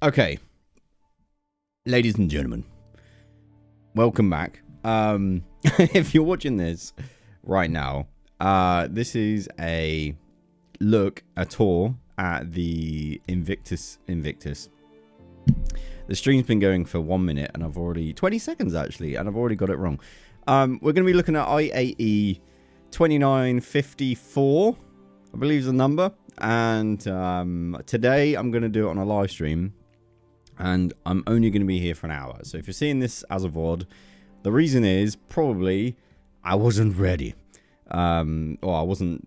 Okay, ladies and gentlemen, welcome back. If you're watching this right now, this is a tour at the Invictus. The stream's been going for 1 minute, and I've already 20 seconds actually, and I've already got it wrong. We're going to be looking at IAE 2954, I believe is the number, and today I'm going to do it on a live stream. And I'm only going to be here for an hour. So if you're seeing this as a VOD, the reason is probably I wasn't ready. Or I wasn't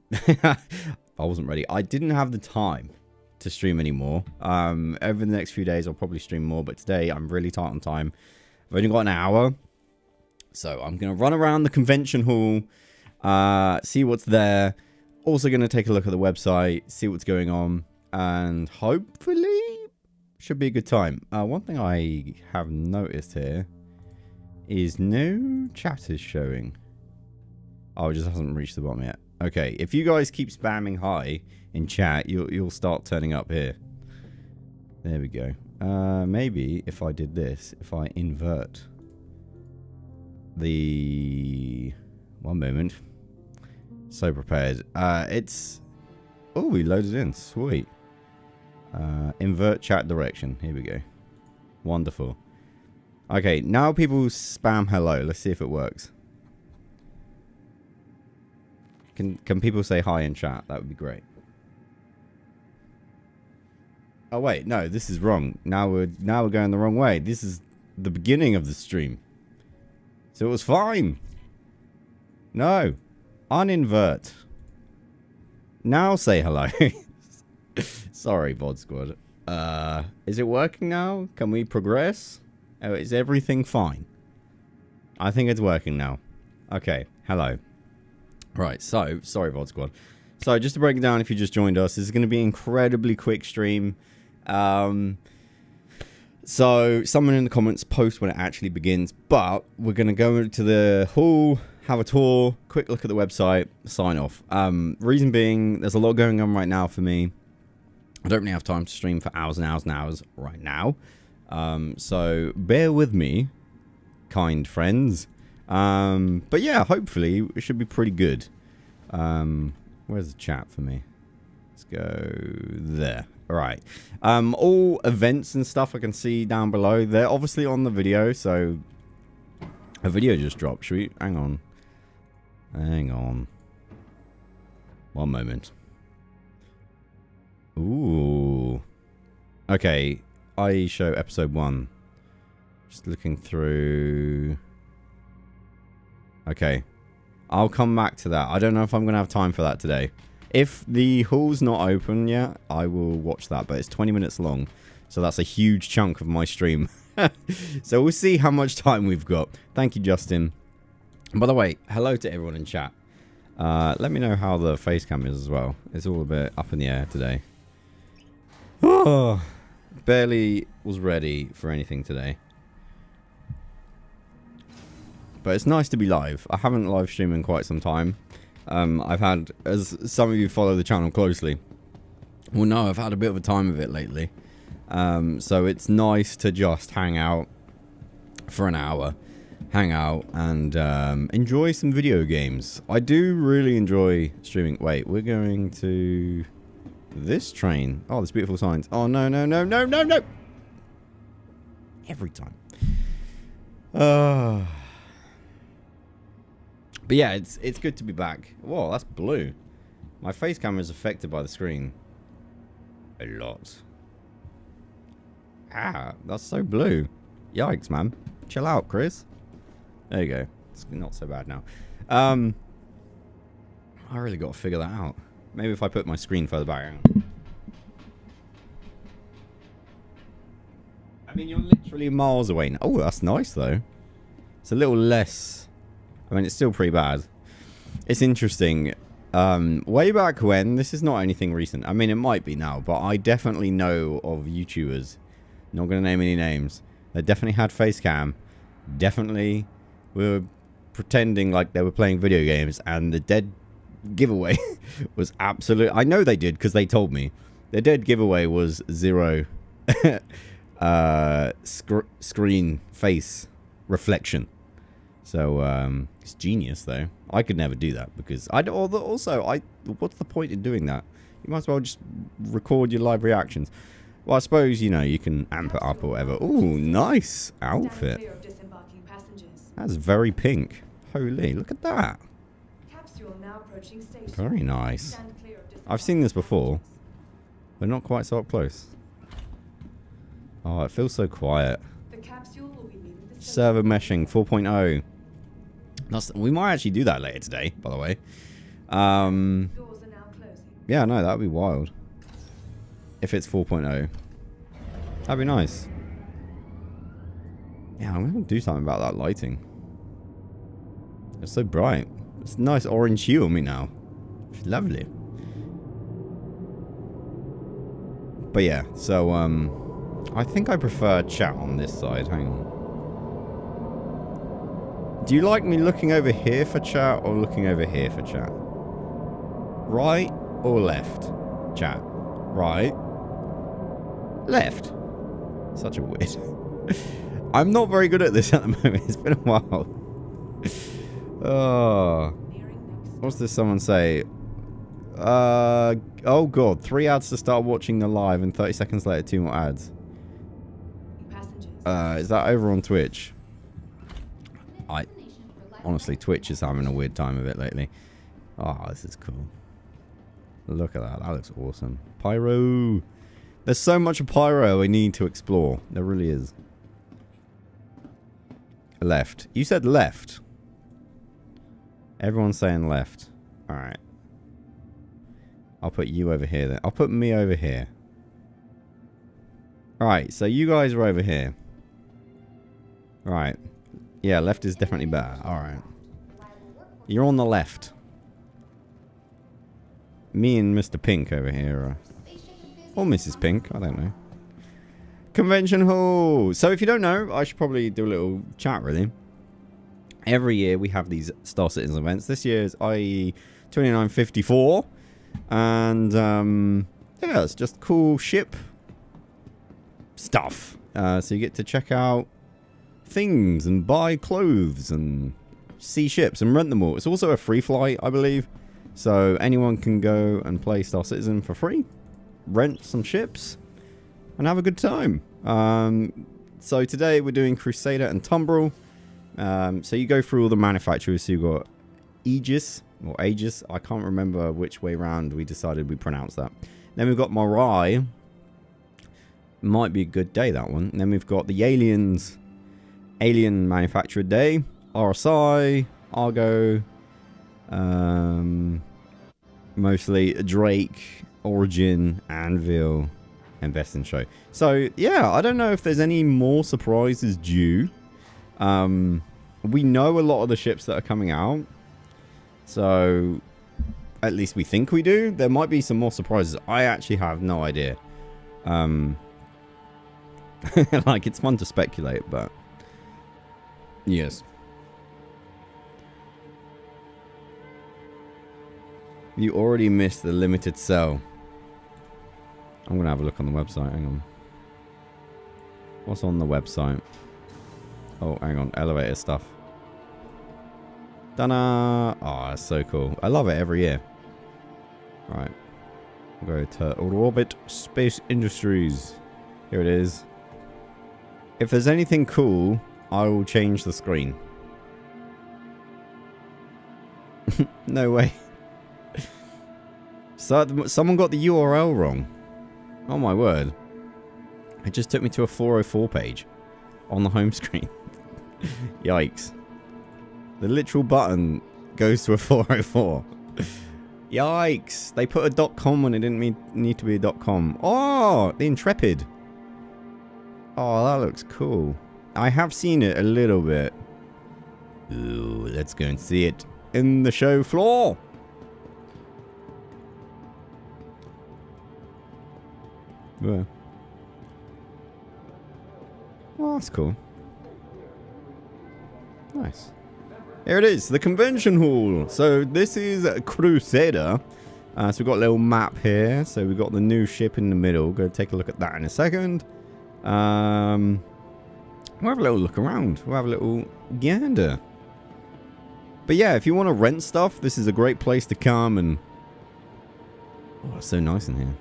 ready. I didn't have the time to stream anymore. Over the next few days, I'll probably stream more. But today, I'm really tight on time. I've only got an hour. So I'm going to run around the convention hall, see what's there. Also going to take a look at the website, see what's going on. And hopefully should be a good time. One thing I have noticed here is no chat is showing. Oh, it just hasn't reached the bottom yet. Okay, if you guys keep spamming hi in chat, you'll start turning up here. There we go. Maybe if I did this, if I invert the... One moment. So prepared. It's... Oh, we loaded in. Sweet. Invert chat direction. Here we go. Wonderful. Okay, now people spam hello. Let's see if it works. Can people say hi in chat? That would be great. Oh wait, no, this is wrong. Now we're going the wrong way. This is the beginning of the stream. So it was fine. No. Uninvert. Now say hello. Sorry, VOD Squad. Is it working now? Can we progress? Oh, is everything fine? I think it's working now. Okay, hello. Right, so, sorry, VOD Squad. So, just to break it down, if you just joined us, this is going to be an incredibly quick stream. So, someone in the comments post when it actually begins, but we're going to go to the hall, have a tour, quick look at the website, sign off. Reason being, there's a lot going on right now for me. I don't really have time to stream for hours and hours and hours right now. So bear with me, kind friends. But yeah, hopefully it should be pretty good. Where's the chat for me? Let's go there. All right. All events and stuff I can see down below. They're obviously on the video. So a video just dropped. Should we? Hang on. Hang on. One moment. Ooh. Okay. IAE show episode 1. Just looking through. Okay. I'll come back to that. I don't know if I'm going to have time for that today. If the hall's not open yet, I will watch that. But it's 20 minutes long. So that's a huge chunk of my stream. So we'll see how much time we've got. Thank you, Justin. And by the way, hello to everyone in chat. Let me know how the face cam is as well. It's all a bit up in the air today. Oh, barely was ready for anything today. But it's nice to be live. I haven't live streamed in quite some time. I've had, as some of you follow the channel closely, well, no, I've had a bit of a time of it lately. So it's nice to just hang out for an hour. Hang out and enjoy some video games. I do really enjoy streaming. Wait, we're going to... this train. Oh, there's beautiful signs. Oh, no, no, no, no, no, no. Every time. But yeah, it's good to be back. Whoa, that's blue. My face camera is affected by the screen. A lot. Ah, that's so blue. Yikes, man. Chill out, Chris. There you go. It's not so bad now. I really got to figure that out. Maybe if I put my screen further back. I mean, you're literally miles away now. Oh, that's nice, though. It's a little less... I mean, it's still pretty bad. It's interesting. Way back when, this is not anything recent. I mean, it might be now, but I definitely know of YouTubers. Not going to name any names. That definitely had face cam. Definitely were pretending like they were playing video games, and the dead giveaway was absolute. I know they did because they told me. The dead giveaway was 0 screen face reflection. So it's genius though. I could never do that because what's the point in doing that? You might as well just record your live reactions. Well, I suppose, you know, you can amp it up or whatever. Ooh, nice outfit. That's very pink. Holy, look at that. Very nice. I've seen this before, but not quite so up close. Oh, it feels so quiet. Server meshing 4.0. We might actually do that later today, by the way. Yeah, no, that would be wild. If it's 4.0. That'd be nice. Yeah, I'm going to do something about that lighting. It's so bright. It's a nice orange hue on me now. It's lovely. But yeah, so, I think I prefer chat on this side. Hang on. Do you like me looking over here for chat or looking over here for chat? Right or left? Chat. Right. Left. Such a weird. I'm not very good at this at the moment. It's been a while. Oh. What's this someone say? Oh god. 3 ads to start watching the live and 30 seconds later 2 more ads. Is that over on Twitch? Honestly, Twitch is having a weird time of it lately. Oh, this is cool. Look at that. That looks awesome. Pyro. There's so much pyro we need to explore. There really is. Left. You said left. Everyone's saying left. Alright. I'll put you over here then. I'll put me over here. Alright, so you guys are over here. Right. Yeah, left is definitely better. Alright. You're on the left. Me and Mr. Pink over here are... Or Mrs. Pink, I don't know. Convention Hall. So if you don't know, I should probably do a little chat really. Every year we have these Star Citizen events. This year is IAE 2954. And yeah, it's just cool ship stuff. So you get to check out things and buy clothes and see ships and rent them all. It's also a free flight, I believe. So anyone can go and play Star Citizen for free. Rent some ships and have a good time. So today we're doing Crusader and Tumbril. So you go through all the manufacturers. So you've got Aegis or Aegis. I can't remember which way round we decided we pronounce that. Then we've got Morai. Might be a good day, that one. And then we've got the Aliens. Alien Manufacturer Day. RSI. Argo. Mostly Drake. Origin. Anvil. And Best in Show. So, yeah, I don't know if there's any more surprises due. We know a lot of the ships that are coming out. So, at least we think we do. There might be some more surprises. I actually have no idea. Like, it's fun to speculate, but... Yes. You already missed the limited sell. I'm going to have a look on the website. Hang on. What's on the website? Oh, hang on. Elevator stuff. Ta-da! Oh, that's so cool. I love it every year. Right. Go to Orbit Space Industries. Here it is. If there's anything cool, I will change the screen. No way. So someone got the URL wrong. Oh my word. It just took me to a 404 page on the home screen. Yikes. The literal button goes to a 404. Yikes. They put a .com when it didn't need to be a .com. Oh, the Intrepid. Oh, that looks cool. I have seen it a little bit. Ooh, let's go and see it in the show floor. Yeah. Oh, that's cool. Nice. Here it is, the convention hall. So this is Crusader. So we've got a little map here. So we've got the new ship in the middle. Go take a look at that in a second. We'll have a little look around. We'll have a little gander. But yeah, if you want to rent stuff, this is a great place to come and... Oh, it's so nice in here.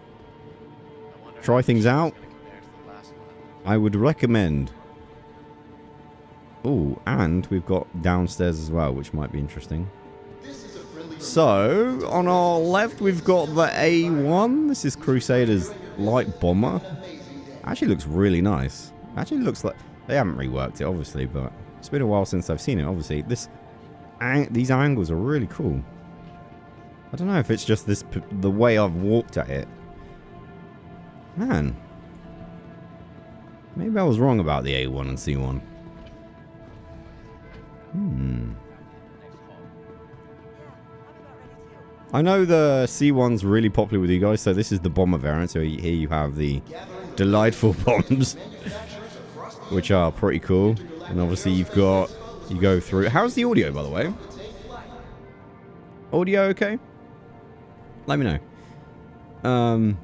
Try things out. I would recommend. Oh, and we've got downstairs as well, which might be interesting. So, on our left, we've got the A1. This is Crusader's light bomber. Actually looks really nice. Actually looks like... They haven't reworked it, obviously, but it's been a while since I've seen it, obviously. These angles are really cool. I don't know if it's just the way I've walked at it. Man. Maybe I was wrong about the A1 and C1. I know the C1's really popular with you guys, so this is the bomber variant. So here you have the delightful bombs, which are pretty cool. And obviously you go through. How's the audio, by the way? Audio okay? Let me know.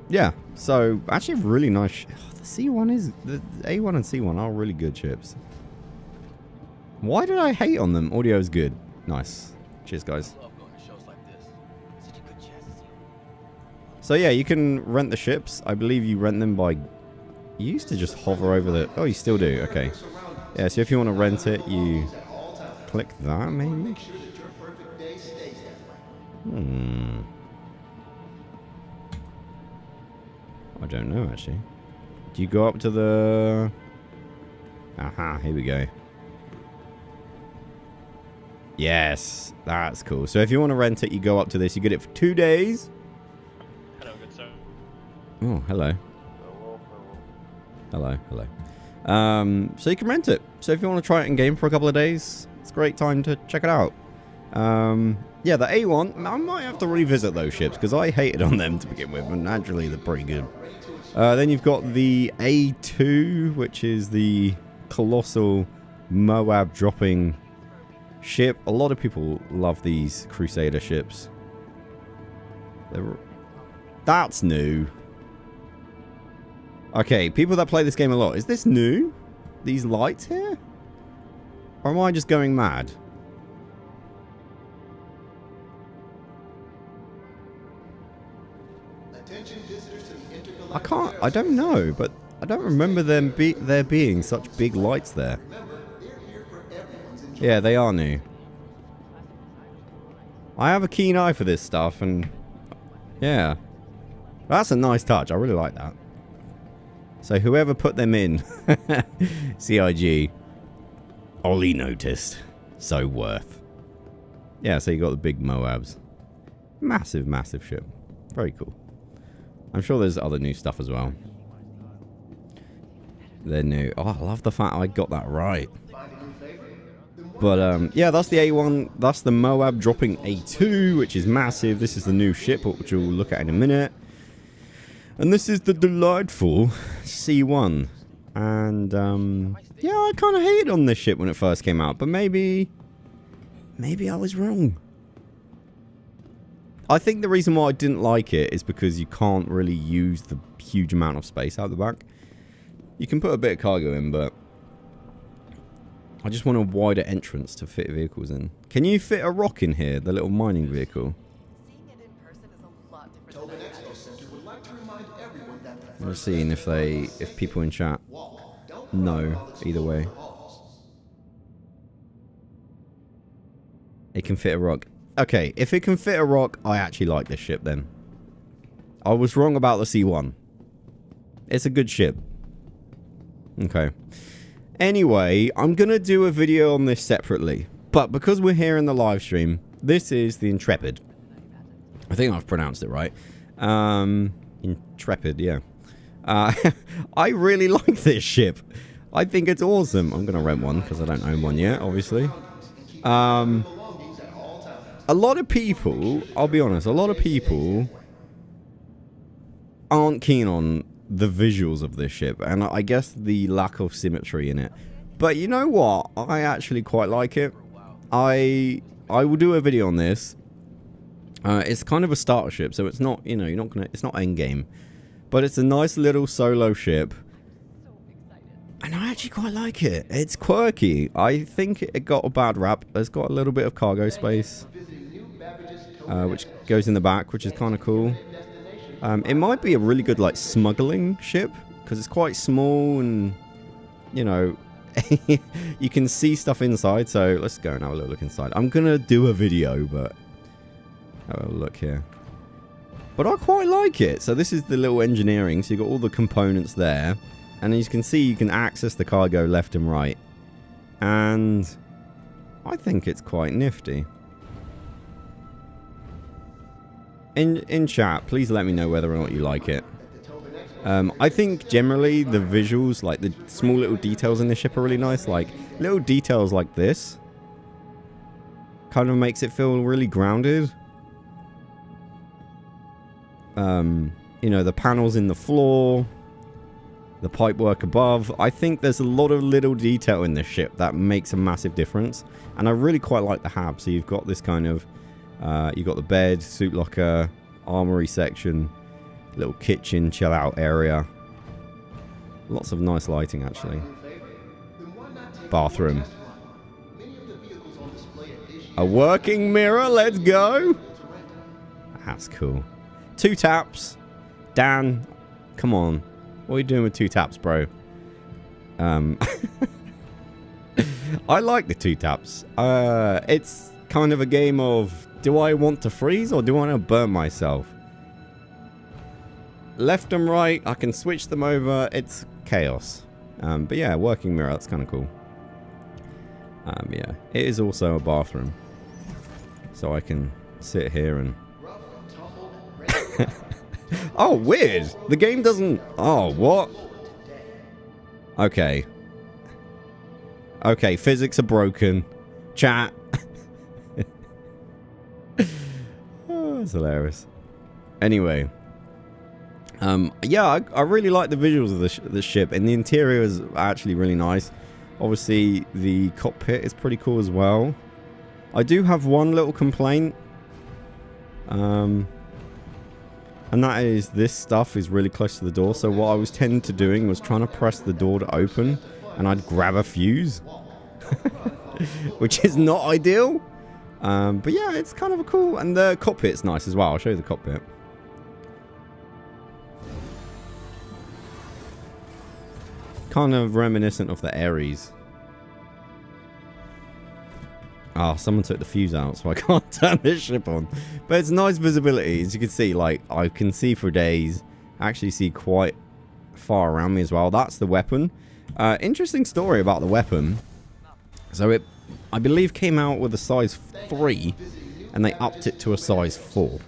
Yeah, so actually really nice. The C1 is... The A1 and C1 are really good ships. Why did I hate on them? Audio is good. Nice. Cheers, guys. So yeah, you can rent the ships. I believe you rent them by... You used to just hover over the... Oh, you still do. Okay. Yeah, so if you want to rent it, you click that, maybe? I don't know, actually. Do you go up to the... Aha, here we go. Yes, that's cool. So if you want to rent it, you go up to this. You get it for 2 days. Hello, good sir. Oh, hello. Hello, hello. So you can rent it. So if you want to try it in game for a couple of days, it's a great time to check it out. Yeah, the A1, I might have to revisit those ships because I hated on them to begin with, and naturally they're pretty good. Then you've got the A2, which is the colossal Moab dropping ship. A lot of people love these Crusader ships. That's new. Okay, people that play this game a lot. Is this new? These lights here? Or am I just going mad? I don't know, but I don't remember there being such big lights there. Yeah, they are new. I have a keen eye for this stuff, and yeah. That's a nice touch. I really like that. So whoever put them in, CIG, Ollie noticed. So worth. Yeah, so you got the big Moabs. Massive, massive ship. Very cool. I'm sure there's other new stuff as well. They're new. Oh, I love the fact I got that right. But, yeah, that's the A1. That's the Moab dropping A2, which is massive. This is the new ship, which we'll look at in a minute. And this is the delightful C1. And, yeah, I kind of hated on this ship when it first came out. But maybe I was wrong. I think the reason why I didn't like it is because you can't really use the huge amount of space out the back. You can put a bit of cargo in, but I just want a wider entrance to fit vehicles in. Can you fit a rock in here, the little mining vehicle? I'm just seeing if people in chat know either way. It can fit a rock. Okay, if it can fit a rock, I actually like this ship then. I was wrong about the C1. It's a good ship. Okay. Anyway, I'm going to do a video on this separately. But because we're here in the live stream, this is the Intrepid. I think I've pronounced it right. Intrepid, yeah. I really like this ship. I think it's awesome. I'm going to rent one because I don't own one yet, obviously. A lot of people, I'll be honest, a lot of people aren't keen on the visuals of this ship, and I guess the lack of symmetry in it. But you know what? I actually quite like it. I will do a video on this, It's kind of a starter ship, so it's not, you know, you're not gonna, it's not end game, but it's a nice little solo ship, and I actually quite like it. It's quirky. I think it got a bad rap. It's got a little bit of cargo space, which goes in the back, which is kind of cool. It might be a really good like smuggling ship because it's quite small and, you know, you can see stuff inside. So let's go and have a little look inside. I'm gonna do a video, but have a look here. But I quite like it. So this is the little engineering. So you've got all the components there, and as you can see, you can access the cargo left and right, and I think it's quite nifty. In chat, please let me know whether or not you like it. I think generally the visuals, like the small little details in the ship, are really nice. Like little details like this kind of makes it feel really grounded. You know, the panels in the floor, the pipework above. I think there's a lot of little detail in this ship that makes a massive difference, and I really quite like the hab. So you've got this kind of you've got the bed, suit locker, armory section, little kitchen, chill out area. Lots of nice lighting, actually. Bathroom. A working mirror, let's go! That's cool. 2 taps. Dan, come on. What are you doing with 2 taps, bro? I like the 2 taps. It's kind of a game of, do I want to freeze or do I want to burn myself? Left and right, I can switch them over. It's chaos. But yeah, working mirror, that's kind of cool. Yeah, it is also a bathroom. So I can sit here and... Oh, weird. The game doesn't... Oh, what? Okay. Okay, physics are broken. Chat. Oh, that's hilarious. Anyway. Yeah, I really like the visuals of the ship, and the interior is actually really nice. Obviously, the cockpit is pretty cool as well. I do have one little complaint. And that is, this stuff is really close to the door. So what I was tending to doing was trying to press the door to open, and I'd grab a fuse. Which is not ideal. But yeah, it's kind of a cool... And the cockpit's nice as well. I'll show you the cockpit. Kind of reminiscent of the Ares. Oh, someone took the fuse out, so I can't turn this ship on. But it's nice visibility. As you can see, like, I can see for days. I actually see quite far around me as well. That's the weapon. Interesting story about the weapon. So it, I believe, came out with a size 3, and they upped it to a size 4.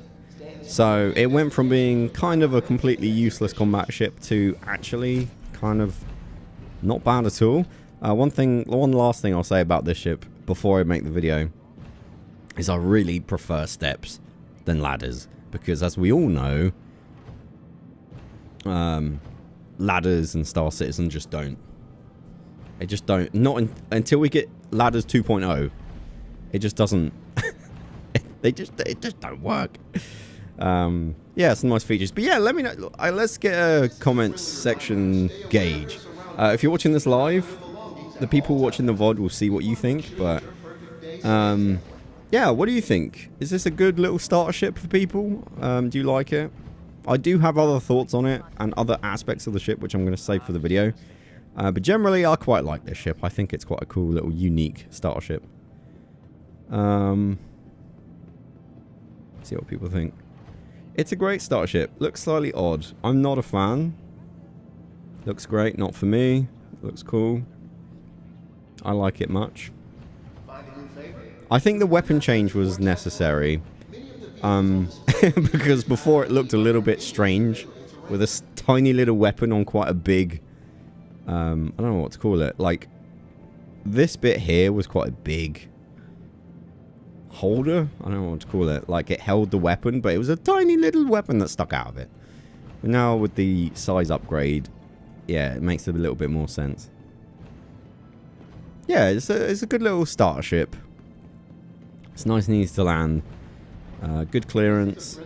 So it went from being kind of a completely useless combat ship to actually kind of not bad at all. One last thing I'll say about this ship before I make the video is I really prefer steps than ladders, because as we all know, ladders and Star Citizen just don't. It just don't. Not until we get ladders 2.0. It just doesn't. It just don't work. Yeah, some nice features. But yeah, let me know. Let's get a comments section gauge. If you're watching this live, the people watching the VOD will see what you think. But yeah, what do you think? Is this a good little starter ship for people? Do you like it? I do have other thoughts on it and other aspects of the ship, which I'm going to save for the video. But generally, I quite like this ship. I think it's quite a cool little unique starter ship. See what people think. It's a great starter ship. Looks slightly odd. I'm not a fan. Looks great. Not for me. Looks cool. I like it much. I think the weapon change was necessary. Because before it looked a little bit strange. With a tiny little weapon on quite a big... I don't know what to call it. Like, this bit here was quite a big holder. I don't know what to call it. Like, it held the weapon, but it was a tiny little weapon that stuck out of it. But now with the size upgrade, yeah, it makes a little bit more sense. Yeah, it's a good little starter ship. It's nice and easy to land. Good clearance.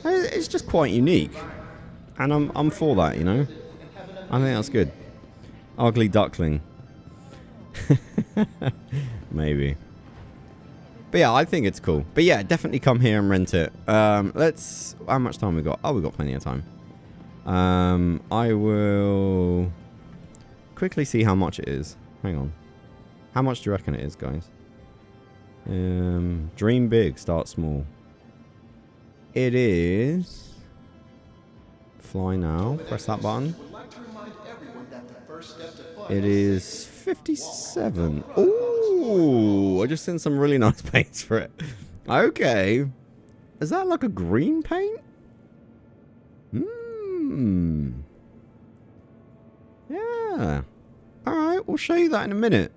It's just quite unique. And I'm for that, you know. I think that's good. Ugly duckling. Maybe. But yeah, I think it's cool. But yeah, definitely come here and rent it. Let's... How much time we got? Oh, we got plenty of time. I will quickly see how much it is. Hang on. How much do you reckon it is, guys? Dream big, start small. It is... Fly now. Press that button. It is 57. Ooh, I just seen some really nice paints for it. Okay. Is that like a green paint? Yeah. Alright, we'll show you that in a minute.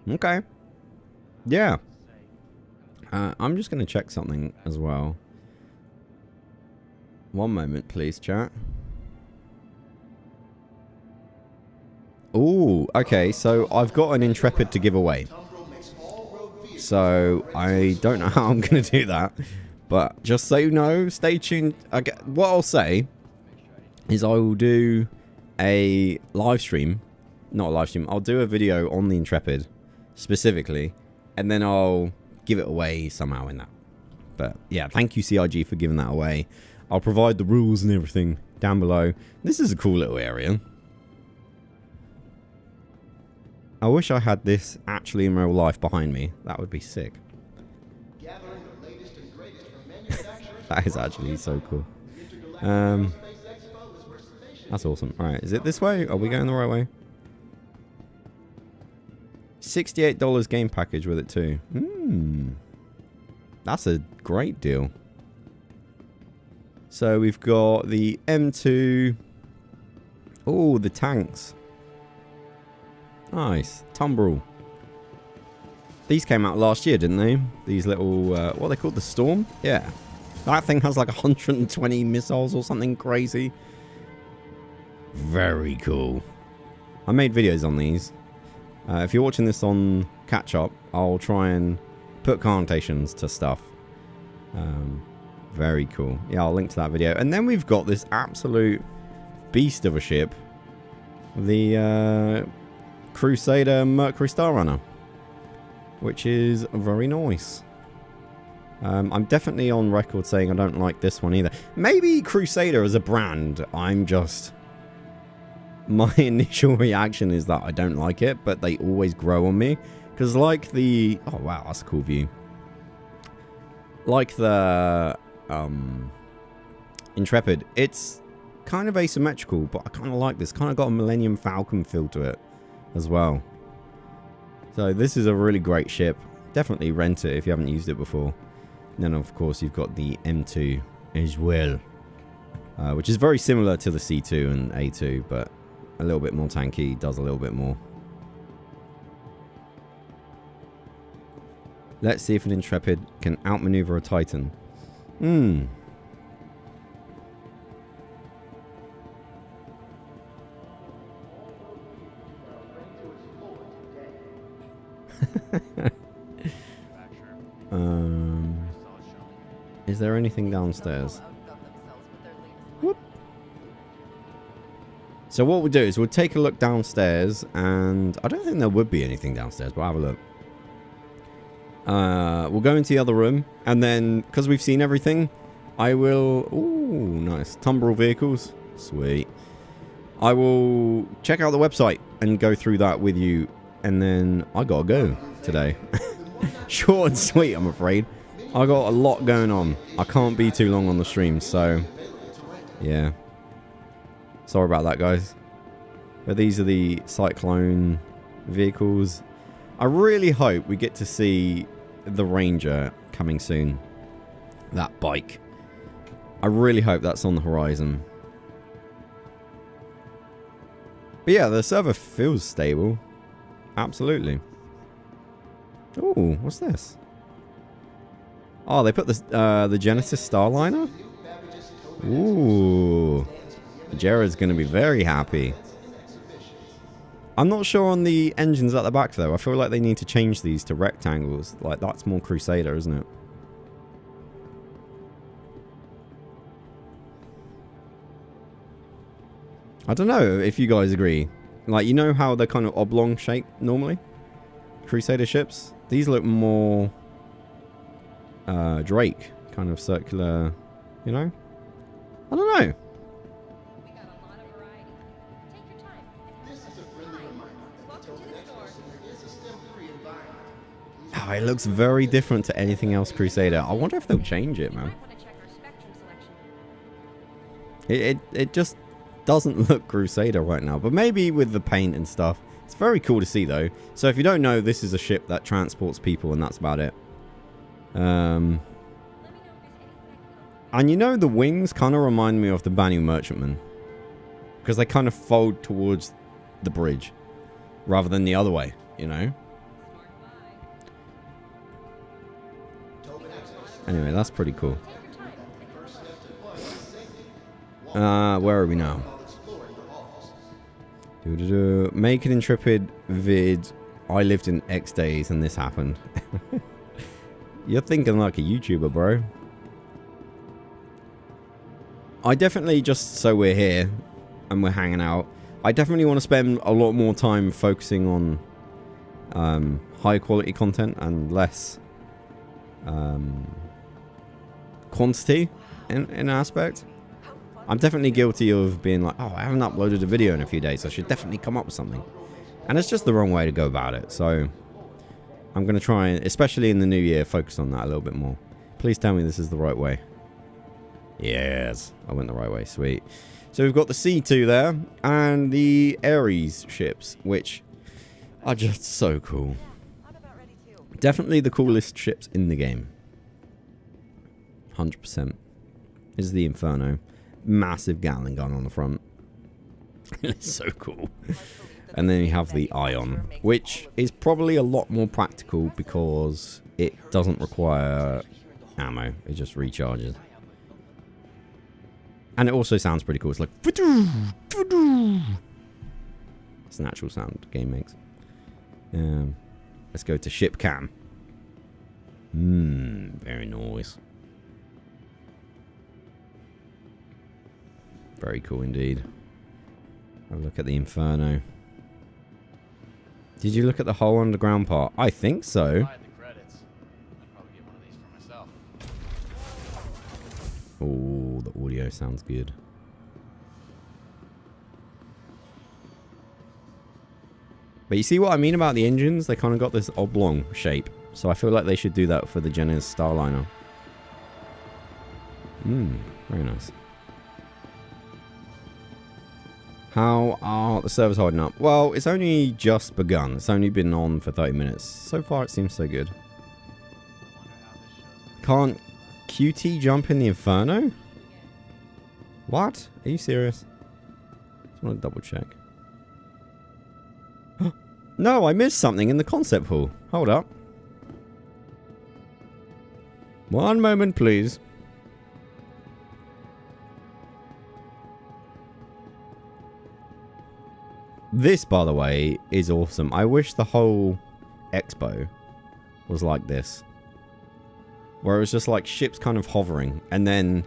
Okay. Yeah. I'm just going to check something as well. One moment, please, chat. Ooh, okay, so I've got an Intrepid to give away. So, I don't know how I'm going to do that. But just so you know, stay tuned. What I'll say is I will do a live stream. Not a live stream. I'll do a video on the Intrepid, specifically. And then I'll give it away somehow in that. But, yeah, thank you, CIG, for giving that away. I'll provide the rules and everything down below. This is a cool little area. I wish I had this actually in real life behind me. That would be sick. That is actually so cool. That's awesome. Alright, is it this way? Are we going the right way? $68 game package with it too. That's a great deal. So we've got the M2. Oh, the tanks. Nice. Tumbril. These came out last year, didn't they? These little, what are they called? The Storm? Yeah. That thing has like 120 missiles or something crazy. Very cool. I made videos on these. If you're watching this on catch up, I'll try and put connotations to stuff. Very cool. Yeah, I'll link to that video. And then we've got this absolute beast of a ship. The Crusader Mercury Star Runner. Which is very nice. I'm definitely on record saying I don't like this one either. Maybe Crusader as a brand, I'm just... My initial reaction is that I don't like it, but they always grow on me. Because like the... Oh wow, that's a cool view. Like the... Intrepid, it's kind of asymmetrical, but I kind of like this. Kind of got a Millennium Falcon feel to it as well. So this is a really great ship. Definitely rent it if you haven't used it before. And then of course you've got the M2 as well. Which is very similar to the C2 and A2, but a little bit more tanky, does a little bit more. Let's see if an Intrepid can outmaneuver a Titan. Is there anything downstairs? Whoop. So what we'll do is we'll take a look downstairs, and I don't think there would be anything downstairs, but have a look. We'll go into the other room, and then, because we've seen everything, I will... Ooh, nice. Tumbril vehicles. Sweet. I will check out the website and go through that with you, and then I gotta go today. Short and sweet, I'm afraid. I got a lot going on. I can't be too long on the stream, so... Yeah. Sorry about that, guys. But these are the Cyclone vehicles. I really hope we get to see the Ranger coming soon. That bike. I really hope that's on the horizon. But yeah, the server feels stable. Absolutely. Ooh, what's this? Oh, they put the Genesis Starliner? Ooh. Jared's going to be very happy. I'm not sure on the engines at the back, though. I feel like they need to change these to rectangles. Like, that's more Crusader, isn't it? I don't know if you guys agree. Like, you know how they're kind of oblong shape normally? Crusader ships? These look more Drake. Kind of circular, you know? I don't know. We got a lot of variety. Take your time. This is a friendly reminder that Welcome the to the store. Center is a STEM-free environment. Oh, it looks very different to anything else Crusader. I wonder if they'll change it, You man. might want to check our spectrum selection. It just doesn't look Crusader right now. But maybe with the paint and stuff. It's very cool to see, though. So if you don't know, this is a ship that transports people, and that's about it. Let me know if there's anything I can help you And you know, the wings kind of remind me of the Banu Merchantman. Because they kind of fold towards the bridge. Rather than the other way, you know? Anyway, that's pretty cool. Where are we now? Make an intrepid vid. I lived in X days and this happened. You're thinking like a YouTuber, bro. I definitely, just so we're here and we're hanging out, I definitely want to spend a lot more time focusing on high quality content and less quantity in an aspect. I'm definitely guilty of being like, oh, I haven't uploaded a video in a few days. I should definitely come up with something. And it's just the wrong way to go about it. So I'm going to try, and especially in the new year, focus on that a little bit more. Please tell me this is the right way. Yes, I went the right way. Sweet. So we've got the C2 there and the Ares ships, which are just so cool. Definitely the coolest ships in the game. 100%. This is the Inferno. Massive Gatling gun on the front. It's so cool. And then you have the Ion, which is probably a lot more practical because it doesn't require ammo. It just recharges. And it also sounds pretty cool. It's like... It's an actual sound the game makes. Let's go to ship cam. Very nice. Very cool indeed. Have a look at the Inferno. Did you look at the whole underground part? I think so. Oh, the audio sounds good. But you see what I mean about the engines? They kind of got this oblong shape. So I feel like they should do that for the Genesis Starliner. Very nice. How are the servers holding up? Well, it's only just begun. It's only been on for 30 minutes. So far, it seems so good. Can't QT jump in the Inferno? What? Are you serious? Just want to double check. No, I missed something in the concept hall. Hold up. One moment, please. This, by the way, is awesome. I wish the whole expo was like this. Where it was just like ships kind of hovering. And then,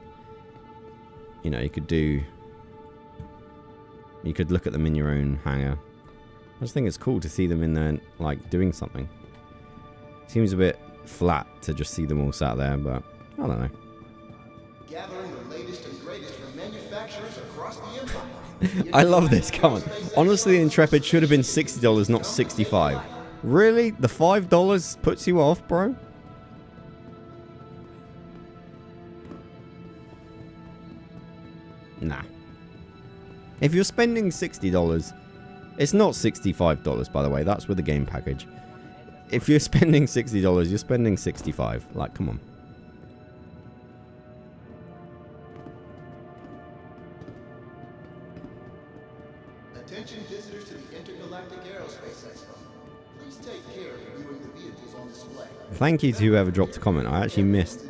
you know, you could look at them in your own hangar. I just think it's cool to see them in there, like, doing something. Seems a bit flat to just see them all sat there, but I don't know. Gathering the latest and greatest from manufacturers across the empire. I love this. Come on. Honestly, the Intrepid should have been $60, not $65. Really? The $5 puts you off, bro? Nah. If you're spending $60, it's not $65, by the way. That's with the game package. If you're spending $60, you're spending $65. Like, come on. Attention visitors to the Intergalactic Aerospace Expo. Please take care of viewing the vehicles on display. Thank you to whoever dropped a comment. I actually missed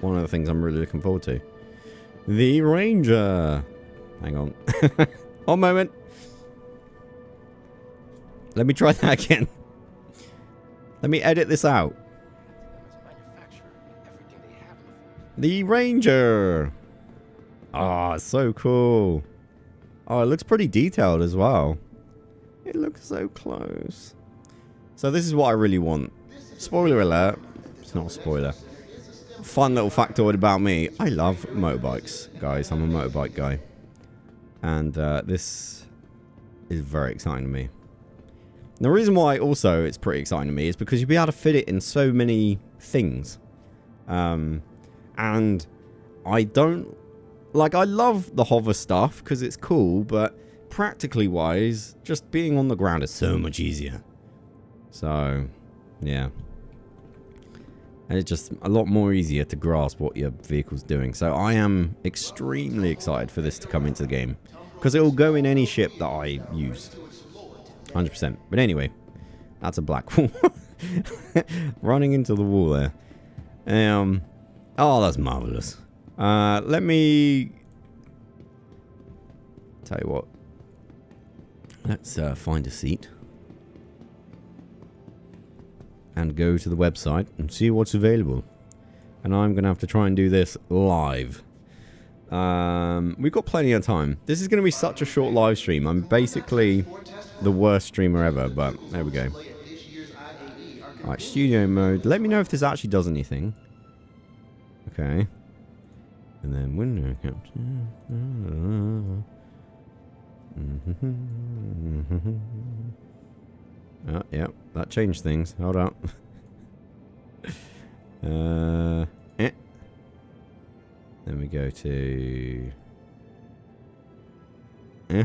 one of the things I'm really looking forward to. The Ranger. Hang on. One moment. Let me try that again. Let me edit this out. The Ranger. Oh, so cool. Oh, it looks pretty detailed as well. It looks so close. So this is what I really want. Spoiler alert. It's not a spoiler. Fun little factoid about me. I love motorbikes, guys. I'm a motorbike guy. And this is very exciting to me. And the reason why also it's pretty exciting to me is because you'll be able to fit it in so many things. And I don't... Like, I love the hover stuff because it's cool, but practically wise, just being on the ground is so much easier. So, yeah. And it's just a lot more easier to grasp what your vehicle's doing. So I am extremely excited for this to come into the game. Because it will go in any ship that I use. 100%. But anyway, that's a black wall. Running into the wall there. Oh, that's marvelous. Let me... Tell you what. Let's find a seat. And go to the website and see what's available. And I'm going to have to try and do this live. We've got plenty of time. This is going to be such a short live stream. I'm basically the worst streamer ever, but there we go. Alright, studio mode. Let me know if this actually does anything. Okay. And then window capture. Oh, yeah, that changed things. Hold up. Then we go to... Yeah.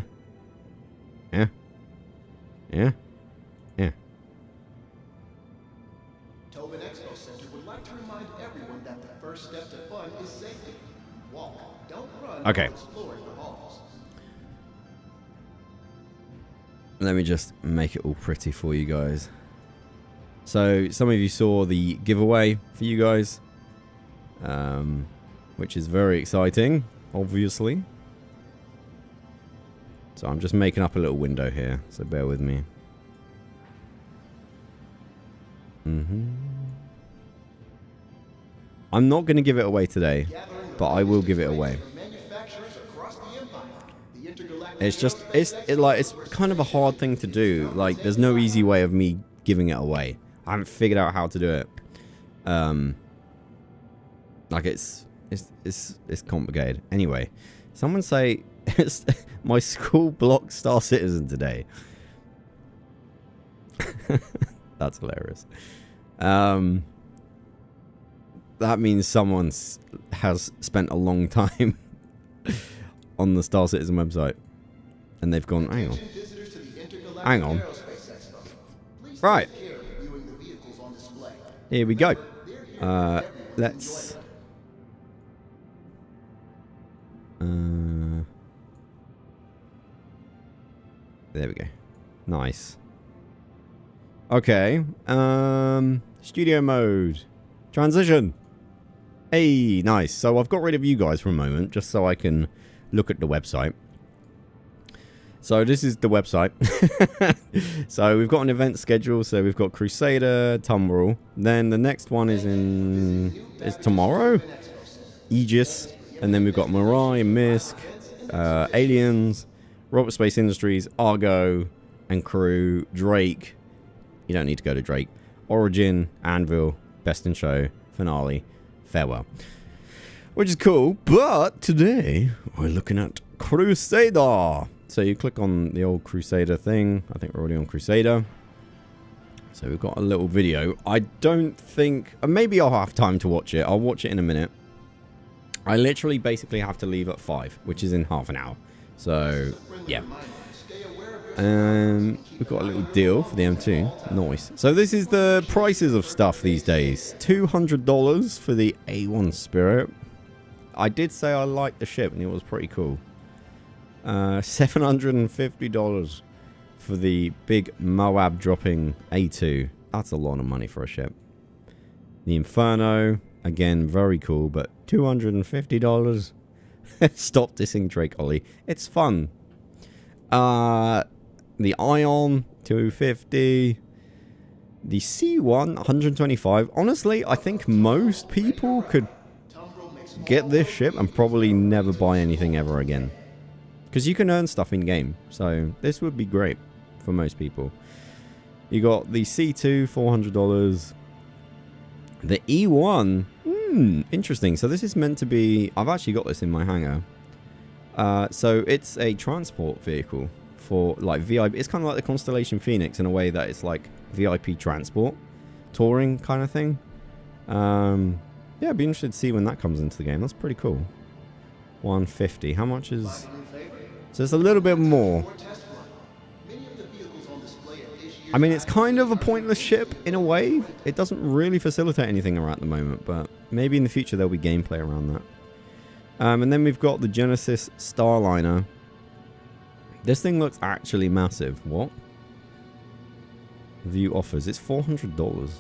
Tobin Expo Center would like to remind everyone that the first step to fun is safety. Walk, don't run, okay. Explore the halls. Let me just make it all pretty for you guys. So, some of you saw the giveaway for you guys. Which is very exciting, obviously. So I'm just making up a little window here, so bear with me. I'm not going to give it away today, but I will give it away. It's just, it's kind of a hard thing to do. Like, there's no easy way of me giving it away. I haven't figured out how to do it. Like, it's complicated. Anyway, someone say my school blocked Star Citizen today. That's hilarious. That means someone has spent a long time on the Star Citizen website. And they've gone, hang on. Hang on. Right. Here we go. Let's... there we go. Nice. Okay. Studio mode. Transition. Hey, nice. So I've got rid of you guys for a moment, just so I can look at the website. So this is the website. So we've got an event schedule. So we've got Crusader, Tumbril. Then the next one is tomorrow. Aegis. And then we've got Mirai, Misk, Aliens, Robert Space Industries, Argo, and Crew, Drake. You don't need to go to Drake. Origin, Anvil, Best in Show, Finale, Farewell. Which is cool, but today we're looking at Crusader. So you click on the old Crusader thing. I think we're already on Crusader. So we've got a little video. I don't think... maybe I'll have time to watch it. I'll watch it in a minute. I literally basically have to leave at 5, which is in half an hour. So, yeah. We've got a little deal for the M2. Nice. So this is the prices of stuff these days. $200 for the A1 Spirit. I did say I liked the ship and it was pretty cool. $750 for the big Moab dropping A2. That's a lot of money for a ship. The Inferno, again, very cool, but $250. Stop dissing Drake Ollie. It's fun. The Ion, 250. The C1, 125. Honestly, I think most people could get this ship and probably never buy anything ever again. Because you can earn stuff in-game. So this would be great for most people. You got the C2, $400. The E1, interesting. So this is meant to be... I've actually got this in my hangar. So it's a transport vehicle for like VIP. It's kind of like the Constellation Phoenix in a way that it's like VIP transport, touring kind of thing. Yeah, I'd be interested to see when that comes into the game. That's pretty cool. 150. How much is... So it's a little bit more. I mean, it's kind of a pointless ship in a way. It doesn't really facilitate anything at the moment, but maybe in the future there'll be gameplay around that. And then we've got the Genesis Starliner. This thing looks actually massive. What? View offers. It's $400.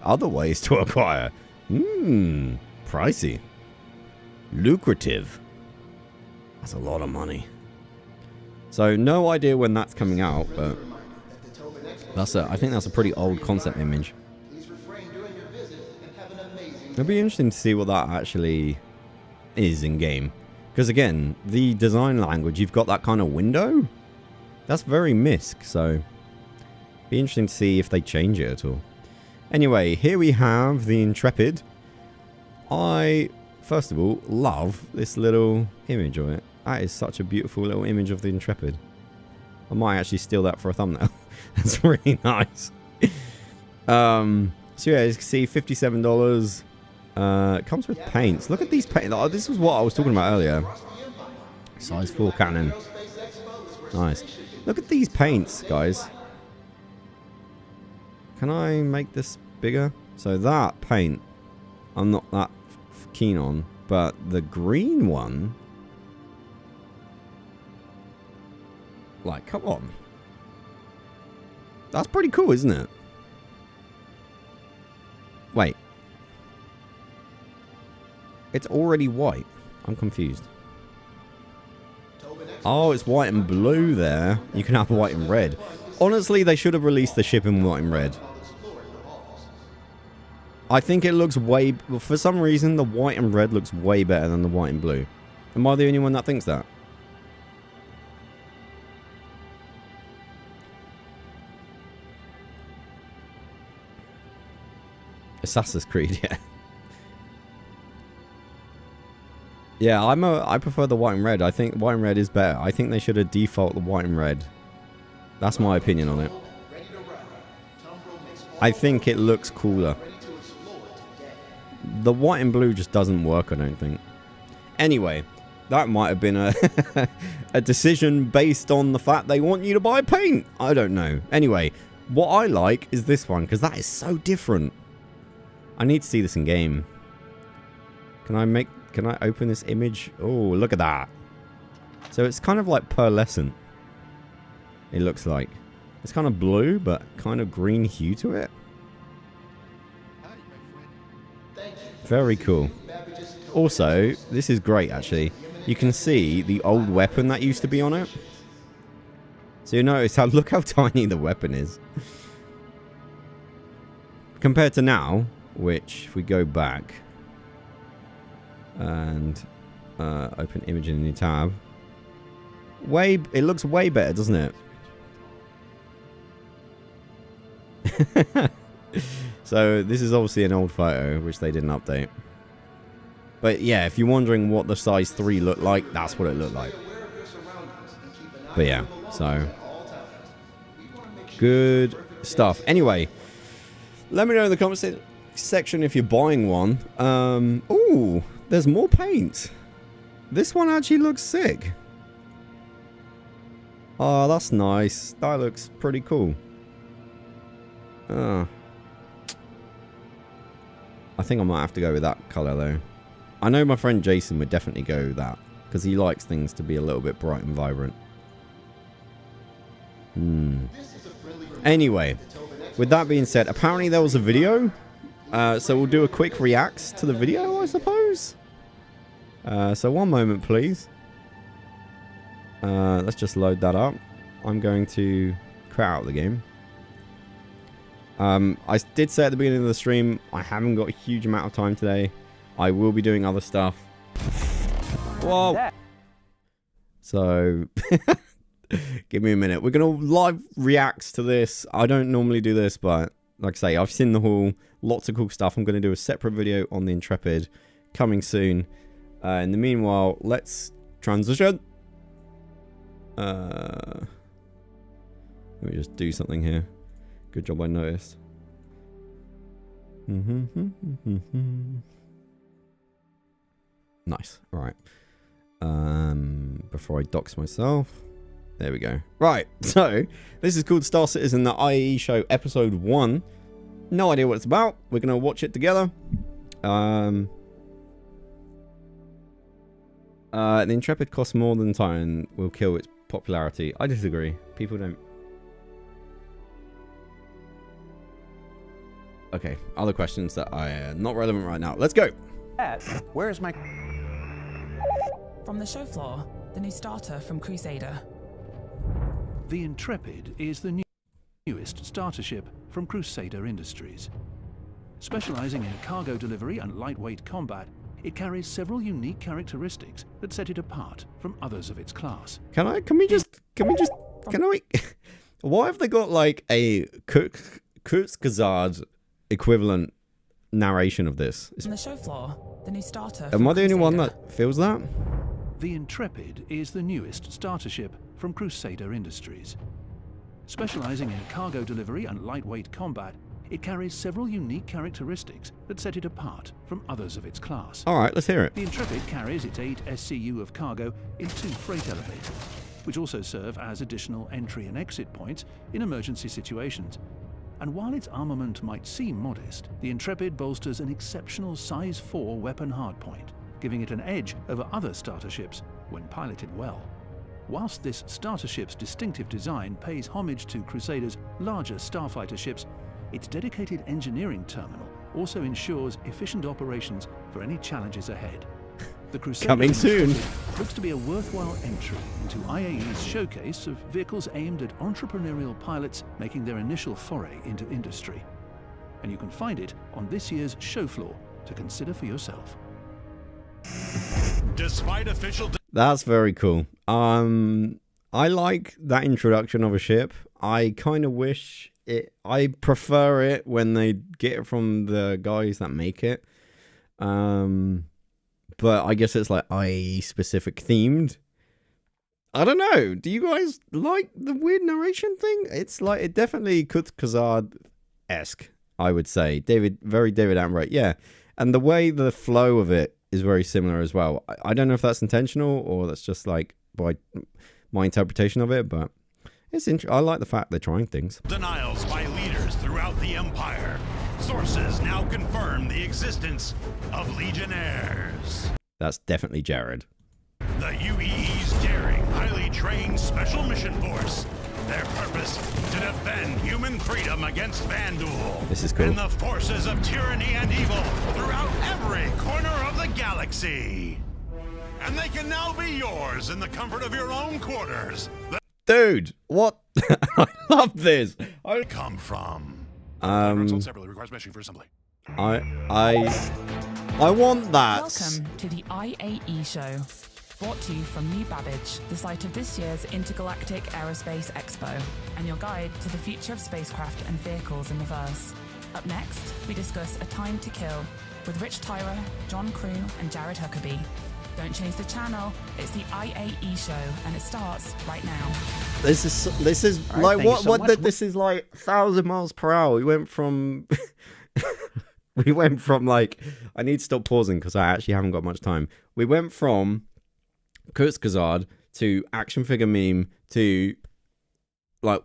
Other ways to acquire. Pricey. Lucrative. That's a lot of money. So no idea when that's coming out, but I think that's a pretty old concept image. It'll be interesting to see what that actually is in game. Because again, the design language, you've got that kind of window. That's very MISC, so be interesting to see if they change it at all. Anyway, here we have the Intrepid. I, first of all, love this little image of it. That is such a beautiful little image of the Intrepid. I might actually steal that for a thumbnail. That's really nice. So yeah, as you can see, $57. It comes with paints. Look at these paints. Oh, this was what I was talking about earlier. Size 4 cannon. Nice. Look at these paints, guys. Can I make this bigger? So that paint, I'm not that keen on. But the green one... Like, come on. That's pretty cool, isn't it? Wait. It's already white. I'm confused. Oh, it's white and blue there. You can have white and red. Honestly, they should have released the ship in white and red. I think it looks way... For some reason, the white and red looks way better than the white and blue. Am I the only one that thinks that? Assassin's Creed, yeah. Yeah, I prefer the white and red. I think white and red is better. I think they should have default the white and red. That's my opinion on it. I think it looks cooler. The white and blue just doesn't work, I don't think. Anyway, that might have been a decision based on the fact they want you to buy paint. I don't know. Anyway, what I like is this one, because that is so different. I need to see this in game. Can I open this image? Oh, look at that. So it's kind of like pearlescent. It looks like. It's kind of blue, but kind of green hue to it. Very cool. Also, this is great actually. You can see the old weapon that used to be on it. So you notice how, look how tiny the weapon is. Compared to now, which if we go back and open image in a new tab, it looks way better, doesn't it? So this is obviously an old photo which they didn't update, but yeah, if you're wondering what the size 3 looked like, that's what it looked like. But yeah, so good stuff. Anyway, let me know in the comments section if you're buying one. Ooh, there's more paint. This one actually looks sick. Oh, that's nice. That looks pretty cool. I think I might have to go with that color though. I know my friend Jason would definitely go with that because he likes things to be a little bit bright and vibrant. Anyway, with that being said, apparently there was a video. So we'll do a quick reacts to the video, I suppose. So one moment, please. Let's just load that up. I'm going to quit out the game. I did say at the beginning of the stream, I haven't got a huge amount of time today. I will be doing other stuff. Whoa. So, give me a minute. We're going to live reacts to this. I don't normally do this, but like I say, I've seen the haul. Lots of cool stuff. I'm going to do a separate video on the Intrepid coming soon. In the meanwhile, let's transition. Let me just do something here. Good job I noticed. Nice. Right. Before I dox myself. There we go. Right. So, this is called Star Citizen, the IAE show, episode 1. No idea what it's about. We're going to watch it together. The Intrepid costs more than Titan will kill its popularity. I disagree. People don't... Okay, other questions that are not relevant right now. Let's go. Where is my... From the show floor, the new starter from Crusader. The Intrepid is the newest starter ship from Crusader Industries. Specializing in cargo delivery and lightweight combat, it carries several unique characteristics that set it apart from others of its class. Can I... Why have they got like a Crusader equivalent narration of this? On the show floor, the new starter. Am I the only one that feels that? The Intrepid is the newest starter ship from Crusader Industries. Specializing in cargo delivery and lightweight combat, it carries several unique characteristics that set it apart from others of its class. All right, let's hear it. The Intrepid carries its 8 SCU of cargo in 2 freight elevators, which also serve as additional entry and exit points in emergency situations. And while its armament might seem modest, the Intrepid bolsters an exceptional size 4 weapon hardpoint, giving it an edge over other starter ships when piloted well. Whilst this starter ship's distinctive design pays homage to Crusader's larger starfighter ships, its dedicated engineering terminal also ensures efficient operations for any challenges ahead. The Crusader Coming soon. looks to be a worthwhile entry into IAE's showcase of vehicles aimed at entrepreneurial pilots making their initial foray into industry. And you can find it on this year's show floor to consider for yourself. Despite official... That's very cool. I like that introduction of a ship. I kind of wish it... I prefer it when they get it from the guys that make it. But I guess it's like IAE specific themed. I don't know. Do you guys like the weird narration thing? It's like, it definitely Kazard-esque, I would say. Very David Attenborough. Yeah. And the way the flow of it is very similar as well. I don't know if that's intentional or that's just like by my interpretation of it, but it's I like the fact they're trying things. Denials by leaders throughout the Empire. Sources now confirm the existence of Legionnaires. That's definitely Jared. The UEE's daring, highly trained special mission force. Their purpose, to defend human freedom against Vandal. This is cool. And the forces of tyranny and evil throughout every corner of the galaxy. And they can now be yours in the comfort of your own quarters. Dude, what? I love this. I come from. Separately requires meshing for assembly. I want that. Welcome to the IAE show. Brought to you from New Babbage, the site of this year's Intergalactic Aerospace Expo, and your guide to the future of spacecraft and vehicles in the verse. Up next, we discuss A Time to Kill with Rich Tyra, John Crew, and Jared Huckabee. Don't change the channel, it's the IAE show, and it starts right now. This is right, like what this is like 1,000 miles per hour. We went from like, I need to stop pausing because I actually haven't got much time. We went from Kazard to action figure meme to like,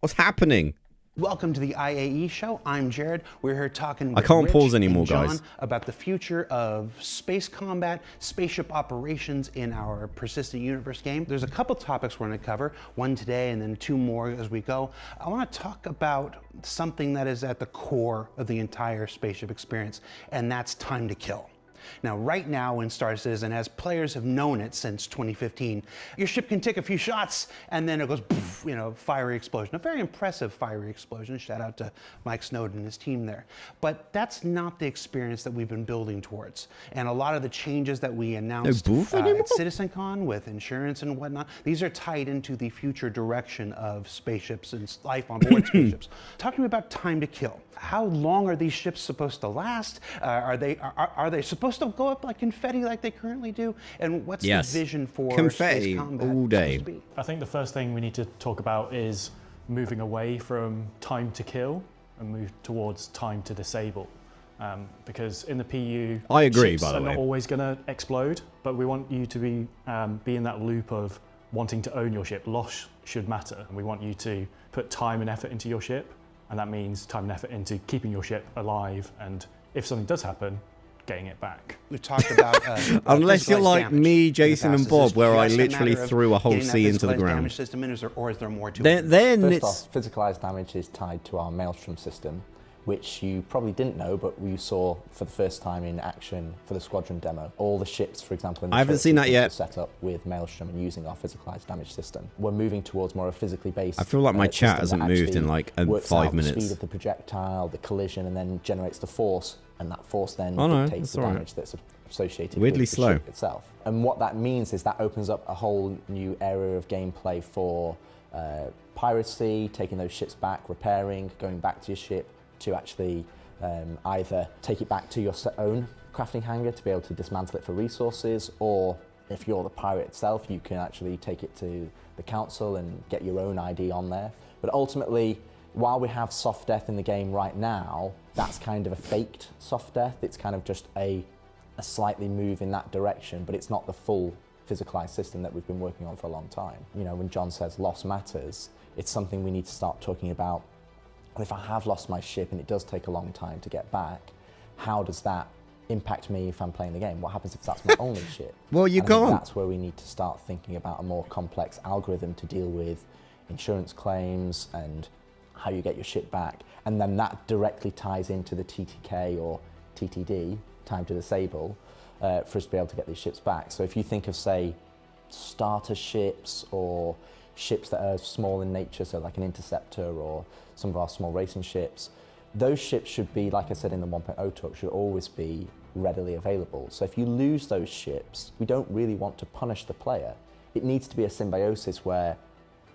what's happening? Welcome to the IAE show. I'm Jared. We're here talking with I can't Rich pause anymore, and John guys. about the future of space combat, spaceship operations in our Persistent Universe game. There's a couple topics we're going to cover, one today and then 2 more as we go. I want to talk about something that is at the core of the entire spaceship experience, and that's time to kill. Now, right now in Star Citizen, as players have known it since 2015, your ship can take a few shots and then it goes, poof, you know, fiery explosion. A very impressive fiery explosion. Shout out to Mike Snowden and his team there. But that's not the experience that we've been building towards. And a lot of the changes that we announced at CitizenCon with insurance and whatnot, these are tied into the future direction of spaceships and life on board spaceships. Talk to me about time to kill. How long are these ships supposed to last? Are they supposed to go up like confetti like they currently do? And what's the vision for confetti space combat all day? supposed to be? I think the first thing we need to talk about is moving away from time to kill and move towards time to disable. Because in the PU, I agree, ships by the are way. not always going to explode, but we want you to be in that loop of wanting to own your ship. Loss should matter. And we want you to put time and effort into your ship, and that means time and effort into keeping your ship alive, and if something does happen, getting it back. We've talked about unless you're like me, Jason, and Bob, where I just a literally matter of threw a whole getting that sea into the physicalized ground. damage system in, or is there more to it? Then First it's off, physicalized damage is tied to our Maelstrom system, which you probably didn't know, but we saw for the first time in action for the Squadron demo. All the ships, for example, in the I haven't seen that yet. are set up with Maelstrom and using our physicalized damage system. We're moving towards more a physically based. I feel like my chat system hasn't that moved in actually like works 5 out minutes. The speed of the projectile, the collision, and then generates the force, and that force then no, dictates that's the all right. damage that's associated Weirdly with the slow. ship itself. And what that means is that opens up a whole new area of gameplay for piracy, taking those ships back, repairing, going back to your ship to actually either take it back to your own crafting hangar to be able to dismantle it for resources, or if you're the pirate itself, you can actually take it to the council and get your own ID on there. But ultimately, while we have soft death in the game right now, that's kind of a faked soft death. It's kind of just a slightly move in that direction, but it's not the full physicalized system that we've been working on for a long time. You know, when John says loss matters, it's something we need to start talking about. If I have lost my ship and it does take a long time to get back, how does that impact me if I'm playing the game? What happens if that's my only ship? Well, you And I think can't. that's where we need to start thinking about a more complex algorithm to deal with insurance claims and how you get your ship back. And then that directly ties into the TTK or TTD, time to disable, for us to be able to get these ships back. So if you think of, say, starter ships or ships that are small in nature, so like an interceptor or some of our small racing ships, those ships should be, like I said in the 1.0 talk, should always be readily available. So if you lose those ships, we don't really want to punish the player. It needs to be a symbiosis where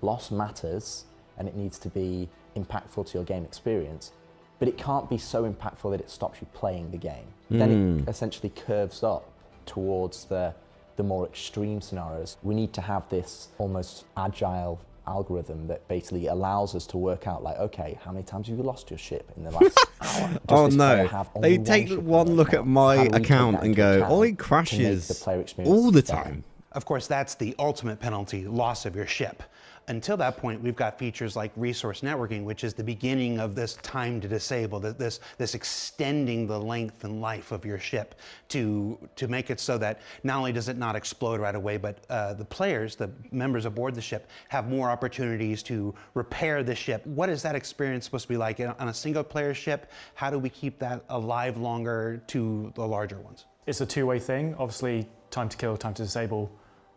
loss matters and it needs to be impactful to your game experience, but it can't be so impactful that it stops you playing the game. Then it essentially curves up towards the more extreme scenarios. We need to have this almost agile algorithm that basically allows us to work out, like, okay, how many times have you lost your ship in the last hour? Does Oh this player no, have only they one take ship in one their look at account? my How do we take account that and into go, account oh, it to make the crashes player experience all the better? time. Of course, that's the ultimate penalty, loss of your ship. Until that point, we've got features like resource networking, which is the beginning of this time to disable, this extending the length and life of your ship to make it so that not only does it not explode right away, but the players, the members aboard the ship, have more opportunities to repair the ship. What is that experience supposed to be like on a single player ship? How do we keep that alive longer to the larger ones? It's a two-way thing. Obviously, time to kill, time to disable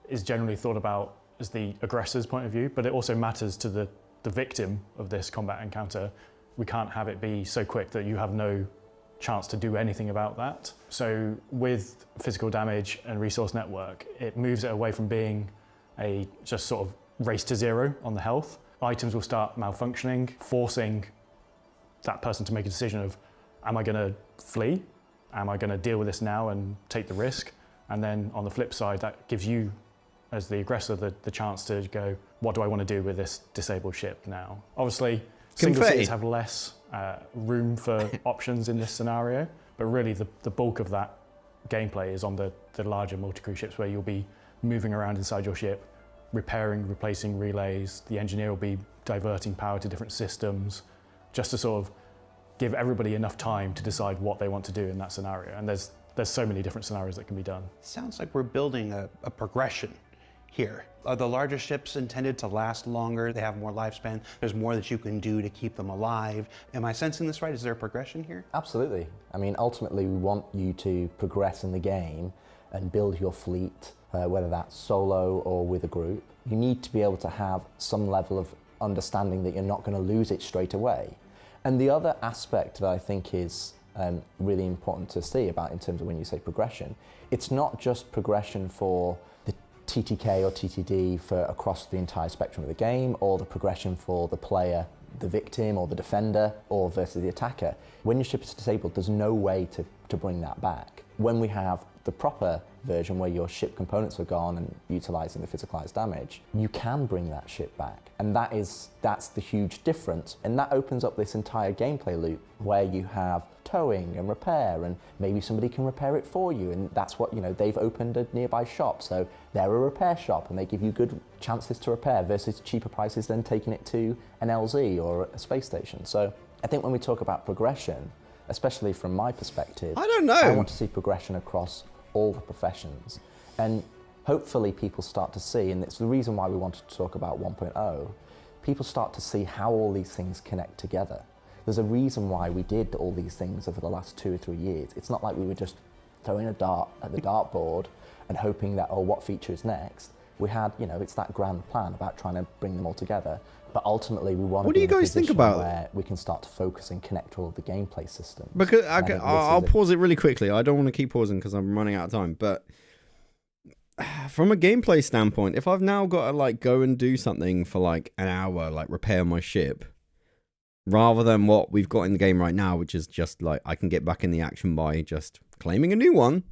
is generally thought about as the aggressor's point of view, but it also matters to the victim of this combat encounter. We can't have it be so quick that you have no chance to do anything about that. So with physical damage and resource network, it moves it away from being a just sort of race to zero on the health. Items will start malfunctioning, forcing that person to make a decision of, am I gonna flee? Am I gonna deal with this now and take the risk? And then on the flip side, that gives you, as the aggressor, the chance to go, what do I want to do with this disabled ship now? Obviously, single cities have less room for options in this scenario, but really the bulk of that gameplay is on the larger multi-crew ships, where you'll be moving around inside your ship, repairing, replacing relays. The engineer will be diverting power to different systems, just to sort of give everybody enough time to decide what they want to do in that scenario. And there's so many different scenarios that can be done. Sounds like we're building a progression here. Are the larger ships intended to last longer? They have more lifespan. There's more that you can do to keep them alive. Am I sensing this right? Is there a progression here? Absolutely. I mean, ultimately, we want you to progress in the game and build your fleet, whether that's solo or with a group. You need to be able to have some level of understanding that you're not going to lose it straight away. And the other aspect that I think is really important to see about in terms of when you say progression, it's not just progression for the TTK or TTD for across the entire spectrum of the game, or the progression for the player, the victim or the defender, or versus the attacker. When your ship is disabled, there's no way to bring that back. When we have the proper version where your ship components are gone and utilizing the physicalized damage, you can bring that ship back. And that's the huge difference. And that opens up this entire gameplay loop where you have towing and repair, and maybe somebody can repair it for you. And that's what, they've opened a nearby shop, so they're a repair shop and they give you good chances to repair versus cheaper prices than taking it to an LZ or a space station. So I think when we talk about progression, especially from my perspective, I don't know. I want to see progression across all the professions. And hopefully people start to see, and it's the reason why we wanted to talk about 1.0, people start to see how all these things connect together. There's a reason why we did all these things over the last 2 or 3 years. It's not like we were just throwing a dart at the dartboard and hoping that, what feature is next. We had, it's that grand plan about trying to bring them all together. But ultimately, we want to be in a position where we can start to focus and connect all of the gameplay systems. Because I'll pause it really quickly. I don't want to keep pausing because I'm running out of time. But from a gameplay standpoint, if I've now got to go and do something for an hour, repair my ship, rather than what we've got in the game right now, which is just I can get back in the action by just claiming a new one.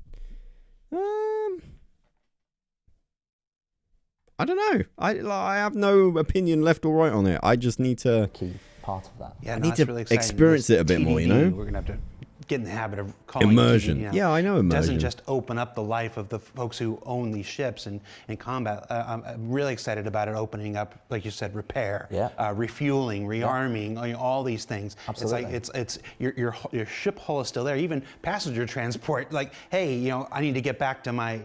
I don't know. I have no opinion left or right on it. I just need to key part of that. Yeah, I need to really experience it a bit more. We're gonna have to get in the habit of calling immersion. it TTD, Yeah, I know immersion. It doesn't just open up the life of the folks who own these ships in combat. I'm really excited about it opening up, like you said, repair, refueling, rearming, all these things. Absolutely. It's your ship hull is still there. Even passenger transport, hey, I need to get back to my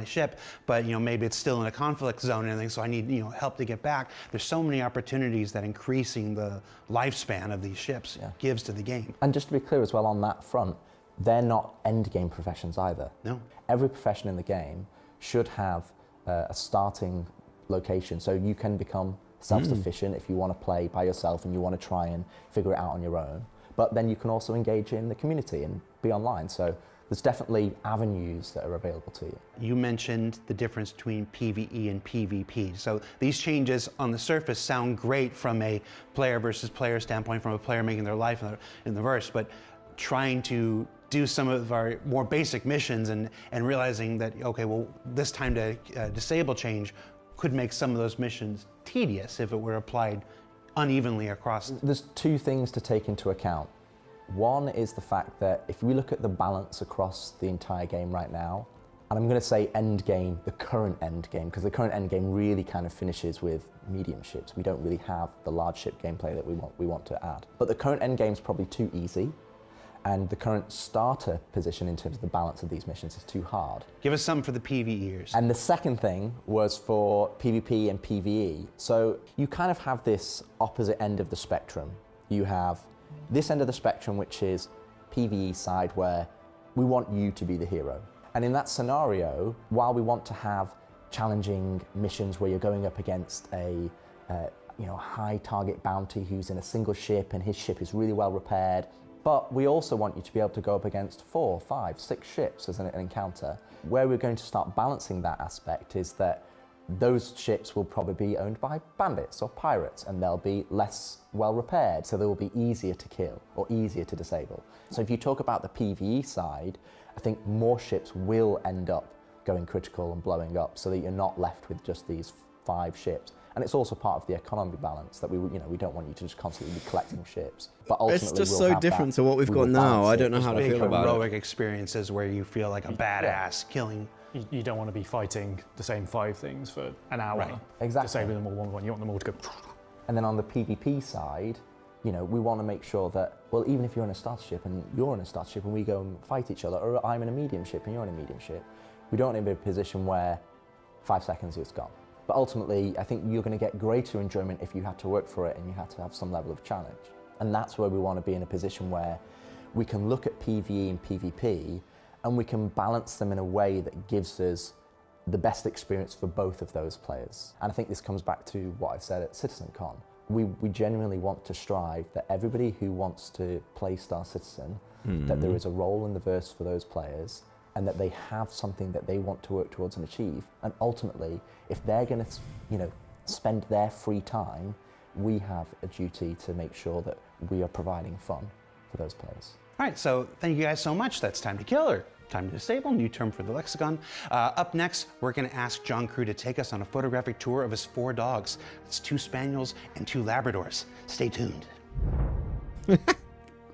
ship, but maybe it's still in a conflict zone and everything, so I need help to get back. There's so many opportunities that increasing the lifespan of these ships gives to the game. And just to be clear as well on that front, they're not end game professions either. No. Every profession in the game should have a starting location, so you can become self-sufficient if you want to play by yourself and you want to try and figure it out on your own. But then you can also engage in the community and be online. So there's definitely avenues that are available to you. You mentioned the difference between PvE and PvP. So these changes on the surface sound great from a player versus player standpoint, from a player making their life in the verse, but trying to do some of our more basic missions and realizing that, okay, well, this time to disable change could make some of those missions tedious if it were applied unevenly across. There's two things to take into account. One is the fact that if we look at the balance across the entire game right now, and I'm going to say end game, the current end game, because the current end game really kind of finishes with medium ships. We don't really have the large ship gameplay that we want to add. But the current end game is probably too easy, and the current starter position in terms of the balance of these missions is too hard. Give us some for the PvEers. And the second thing was for PvP and PvE. So you kind of have this opposite end of the spectrum. You have this end of the spectrum, which is PvE side, where we want you to be the hero. And in that scenario, while we want to have challenging missions where you're going up against a high target bounty who's in a single ship and his ship is really well repaired, but we also want you to be able to go up against 4, 5, 6 ships as an encounter. Where we're going to start balancing that aspect is that those ships will probably be owned by bandits or pirates, and they'll be less well repaired, so they will be easier to kill or easier to disable. So if you talk about the PvE side, I think more ships will end up going critical and blowing up, so that you're not left with just these 5 ships. And it's also part of the economy balance that we don't want you to just constantly be collecting ships. But ultimately, it's just so different to what we've got now. I don't know how to feel about it. Heroic experiences where you feel like a badass killing. You don't want to be fighting the same 5 things for an hour. Right. Exactly. Disabling them all one by one. You want them all to go. And then on the PvP side, we want to make sure that, well, even if you're in a starter ship and you're in a starter ship and we go and fight each other, or I'm in a medium ship and you're in a medium ship, we don't want to be in a position where 5 seconds it's gone. But ultimately, I think you're going to get greater enjoyment if you had to work for it and you had to have some level of challenge. And that's where we want to be in a position where we can look at PvE and PvP and we can balance them in a way that gives us the best experience for both of those players. And I think this comes back to what I said at CitizenCon. We genuinely want to strive that everybody who wants to play Star Citizen, that there is a role in the verse for those players, and that they have something that they want to work towards and achieve. And ultimately, if they're going to, spend their free time, we have a duty to make sure that we are providing fun for those players. All right, so thank you guys so much. That's time to kill, or time to disable, new term for the lexicon. Up next, we're going to ask John Crew to take us on a photographic tour of his 4 dogs. It's 2 Spaniels and 2 Labradors. Stay tuned.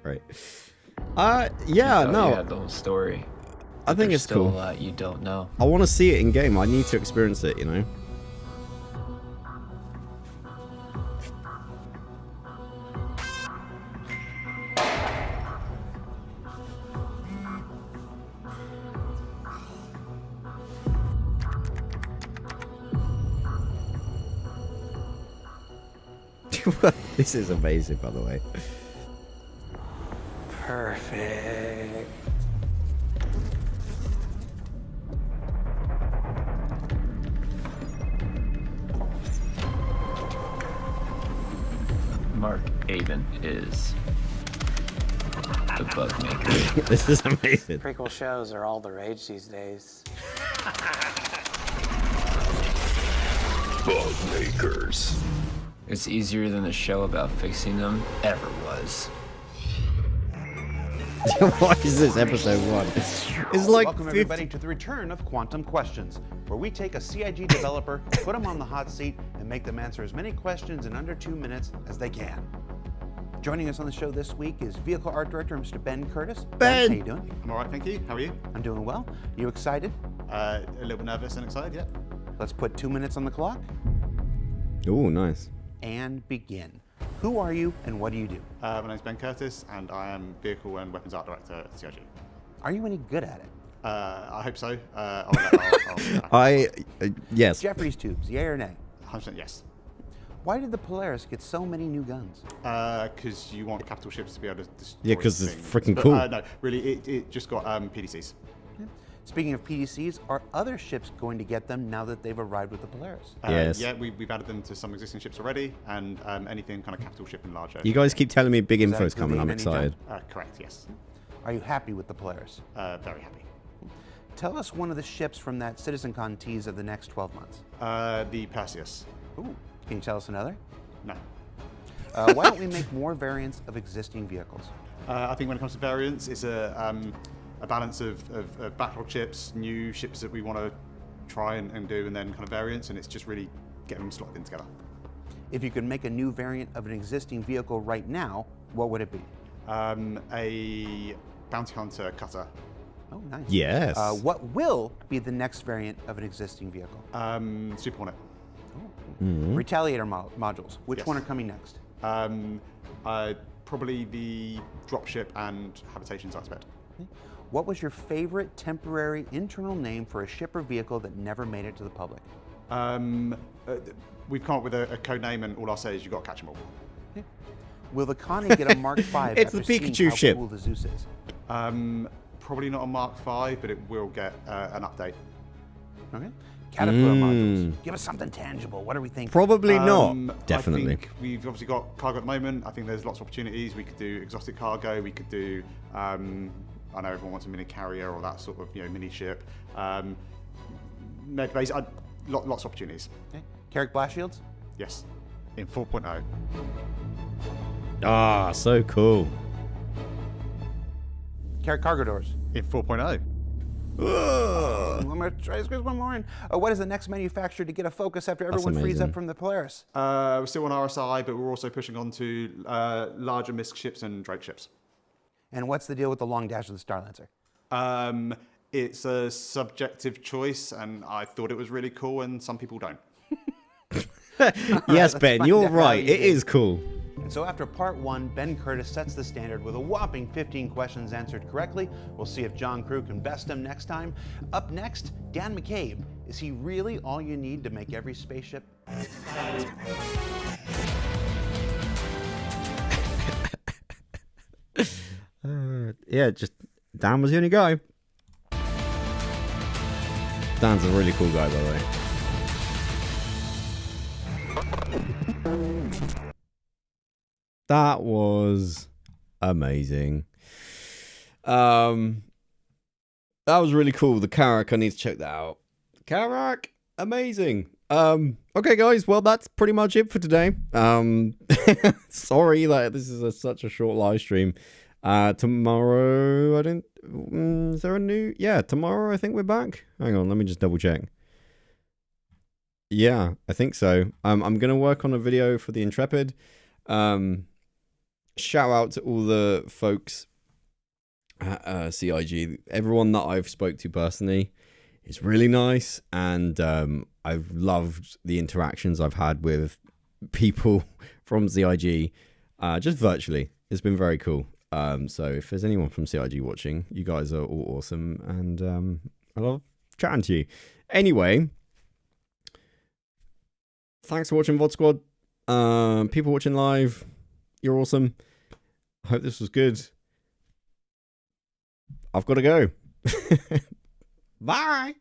Great. Yeah, no. You had the whole story. I think There's it's still cool. a lot you don't know. I want to see it in game. I need to experience it, This is amazing, by the way. Perfect. Mark Avon is the bug maker. This is amazing. Prequel shows are all the rage these days. Bug makers. It's easier than the show about fixing them ever was. Why is this episode 1? It's like Welcome 50... everybody to the return of Quantum Questions, where we take a CIG developer, put them on the hot seat, and make them answer as many questions in under 2 minutes as they can. Joining us on the show this week is Vehicle Art Director, Mr. Ben Curtis. Ben! How you doing? I'm all right, thank you. How are you? I'm doing well. You excited? A little bit nervous and excited, yeah. Let's put 2 minutes on the clock Oh, nice. and begin. Who are you and what do you do? My name's Ben Curtis, and I am Vehicle and Weapons Art Director at CIG. Are you any good at it? I hope so. Yes. Jeffrey's tubes, yay or nay? 100% yes. Why did the Polaris get so many new guns? Because you want capital ships to be able to destroy Yeah, because it's things. freaking But, cool. No, really, it just got PDCs. Speaking of PDCs, are other ships going to get them now that they've arrived with the Polaris? Yes. Yeah, we've added them to some existing ships already, and anything kind of capital ship and larger. You guys keep telling me big Is that info's coming. I'm including any excited. Correct, yes. Are you happy with the Polaris? Very happy. Tell us one of the ships from that CitizenCon tease of the next 12 months. The Perseus. Ooh, can you tell us another? No. Why don't we make more variants of existing vehicles? I think when it comes to variants, it's a balance of backlog ships, new ships that we want to try and do, and then kind of variants, and it's just really getting them slotted in together. If you could make a new variant of an existing vehicle right now, what would it be? A bounty hunter cutter. Oh, nice. Yes. What will be the next variant of an existing vehicle? Super Hornet. Retaliator modules. Which Yes. one are coming next? Probably the dropship and habitations aspect. What was your favorite temporary internal name for a ship or vehicle that never made it to the public? We've come up with a code name, and all I'll say is you got to catch them all. Will the Connie get a Mark V It's after the seeing Pikachu how ship. cool the Zeus is? Probably not a Mark V, but it will get an update. Okay. Caterpillar modules. Give us something tangible. What are we thinking? Probably not. Definitely. I think we've obviously got cargo at the moment. I think there's lots of opportunities. We could do exotic cargo. We could do. I know everyone wants a mini carrier or that sort of mini ship. Med base. Lots of opportunities. Okay. Carrick blast shields? Yes. In 4.0. Ah, so cool. Carrick cargo doors? In 4.0. I'm going to try to squeeze one more in. What is the next manufacturer to get a focus after everyone frees amazing. up from the Polaris? We're still on RSI, but we're also pushing on to larger MISC ships and Drake ships. And what's the deal with the long dash of the Star Lancer? It's a subjective choice, and I thought it was really cool, and some people don't. Yes, Ben, find you're out how right. you It do. is cool. And so after part 1, Ben Curtis sets the standard with a whopping 15 questions answered correctly. We'll see if John Crew can best him next time. Up next, Dan McCabe. Is he really all you need to make every spaceship? Yeah, just Dan was the only guy. Dan's a really cool guy, by the way. That was amazing. That was really cool. The Karak, I need to check that out. Karak, amazing. Okay, guys, well, that's pretty much it for today. Sorry that this is such a short live stream. Tomorrow, is there a new? Yeah, tomorrow I think we're back. Hang on, let me just double check. Yeah, I think so. I'm gonna work on a video for the Intrepid. Shout out to all the folks at CIG. Everyone that I've spoke to personally is really nice, and I've loved the interactions I've had with people from CIG, just virtually. It's been very cool. So if there's anyone from CIG watching, you guys are all awesome, and I love chatting to you. Anyway, thanks for watching VOD Squad. People watching live, you're awesome. I hope this was good. I've got to go. Bye.